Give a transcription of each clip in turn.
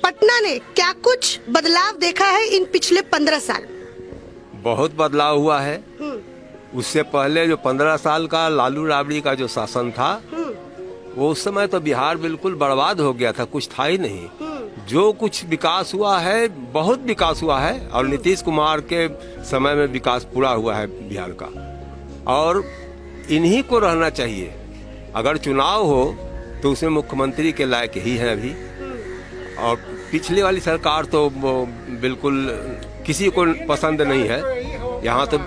पटना ने क्या कुछ बदलाव देखा है इन पिछले 15 साल? बहुत बदलाव हुआ है। उससे पहले जो 15 साल का लालू राबड़ी का जो शासन था, वो उस समय तो बिहार बिल्कुल बर्बाद हो गया था, कुछ था ही नहीं। जो कुछ विकास हुआ है, बहुत विकास हुआ है, और नीतीश कुमार के समय में विकास पूरा हुआ है बिहार का, और इन्हीं को रहना चाहिए। अगर चुनाव हो तो उसमें मुख्यमंत्री के लायक ही है अभी, और पिछली वाली सरकार तो बिल्कुल किसी को पसंद नहीं है। यहाँ तो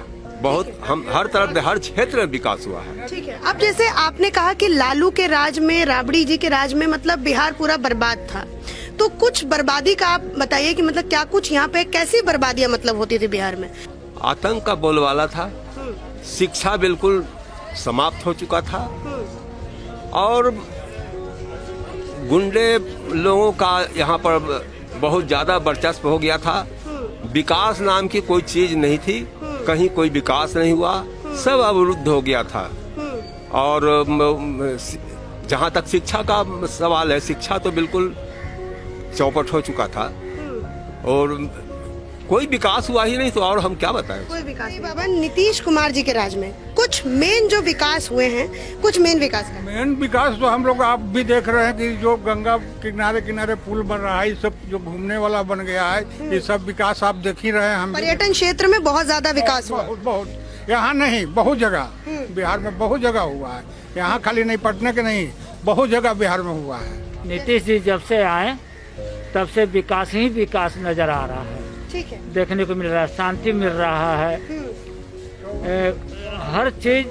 बहुत हम हर तरफ हर क्षेत्र में विकास हुआ है। ठीक है, अब जैसे आपने कहा कि लालू के राज में, राबड़ी जी के राज में मतलब बिहार पूरा बर्बाद था, तो कुछ बर्बादी का आप बताइए कि मतलब क्या कुछ यहाँ पे कैसी बर्बादियां मतलब होती थी बिहार में? आतंक का बोलबाला था, शिक्षा बिल्कुल समाप्त हो चुका था, और गुंडे लोगों का यहाँ पर बहुत ज्यादा वर्चस्व हो गया था। विकास नाम की कोई चीज नहीं थी, कहीं कोई विकास नहीं हुआ, सब अवरुद्ध हो गया था। और जहाँ तक शिक्षा का सवाल है, शिक्षा तो बिल्कुल चौपट हो चुका था, और कोई विकास हुआ ही नहीं, तो और हम क्या बताएं? कोई विकास नहीं। बाबा, नीतीश कुमार जी के राज में कुछ मेन जो विकास हुए हैं, कुछ मेन विकास तो हम लोग आप भी देख रहे हैं कि जो गंगा किनारे किनारे पुल बन रहा है, ये सब जो घूमने वाला बन गया है, ये सब विकास आप देख ही रहे हैं। हम पर्यटन क्षेत्र में बहुत ज्यादा विकास हुआ। बहुत यहाँ नहीं, बहुत जगह बिहार में बहुत जगह हुआ है। यहाँ खाली नहीं, पटना के नहीं, बहुत जगह बिहार में हुआ है। नीतीश जी जब से आए तब से विकास ही विकास नजर आ रहा है। ठीक है, देखने को मिल रहा है, शांति मिल रहा है, हर चीज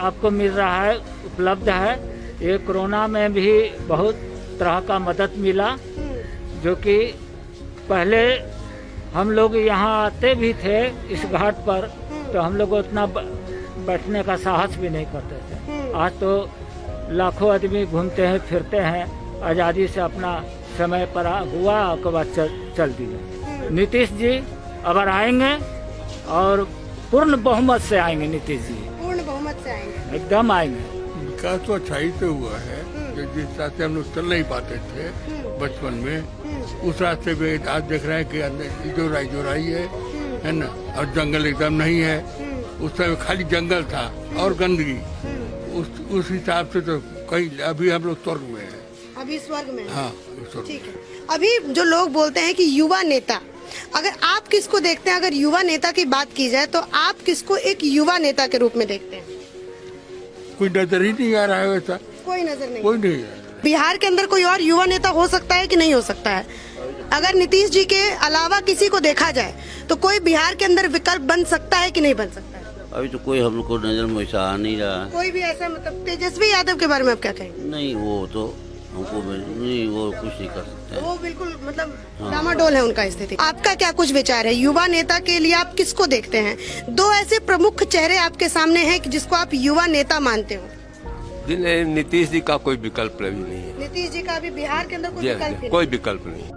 आपको मिल रहा है, उपलब्ध है। ये कोरोना में भी बहुत तरह का मदद मिला, जो कि पहले हम लोग यहाँ आते भी थे इस घाट पर, तो हम लोग उतना बैठने का साहस भी नहीं करते थे। आज तो लाखों आदमी घूमते हैं, फिरते हैं, आज़ादी से अपना समय पर हुआ, उसके बाद चल दिए। नीतीश जी अगर आएंगे और पूर्ण बहुमत से आएंगे, नीतीश जी पूर्ण बहुमत से आएंगे, एकदम आएंगे। विकास तो अच्छा ही तो हुआ है, जिस हिसाब से हम लोग चल नहीं पाते थे बचपन में, उस रास्ते पे आज देख रहे हैं कि जोराई है ना, और जंगल एकदम नहीं है। उस समय खाली जंगल था और गंदगी, उस हिसाब से तो कहीं अभी हम लोग स्वर्ग में है। अभी स्वर्ग में? हाँ, ठीक है। अभी जो लोग बोलते हैं कि युवा नेता, अगर आप किसको देखते हैं, अगर युवा नेता की बात की जाए तो आप किसको एक युवा नेता के रूप में देखते हैं? कोई नजर ही नहीं आ रहा है वैसा, कोई नजर नहीं, कोई नहीं है। बिहार के अंदर कोई और युवा नेता हो सकता है कि नहीं हो सकता है? अगर नीतीश जी के अलावा किसी को देखा जाए तो कोई बिहार के अंदर विकल्प बन सकता है कि नहीं बन सकता है? अभी तो कोई हम लोग को नजर में ऐसा आ नहीं रहा। कोई भी ऐसा, मतलब तेजस्वी यादव के बारे में आप क्या कहेंगे? नहीं, वो तो हमको नहीं, वो कुछ नहीं कर सकते। वो बिल्कुल मतलब डामाडोल है उनका स्थिति। आपका क्या कुछ विचार है? युवा नेता के लिए आप किसको देखते हैं? दो ऐसे प्रमुख चेहरे आपके सामने हैं कि जिसको आप युवा नेता मानते हो। नीतीश जी का कोई विकल्प नहीं है। नीतीश जी का अभी बिहार के अंदर कोई विकल्प नहीं। कोई विकल्प नहीं।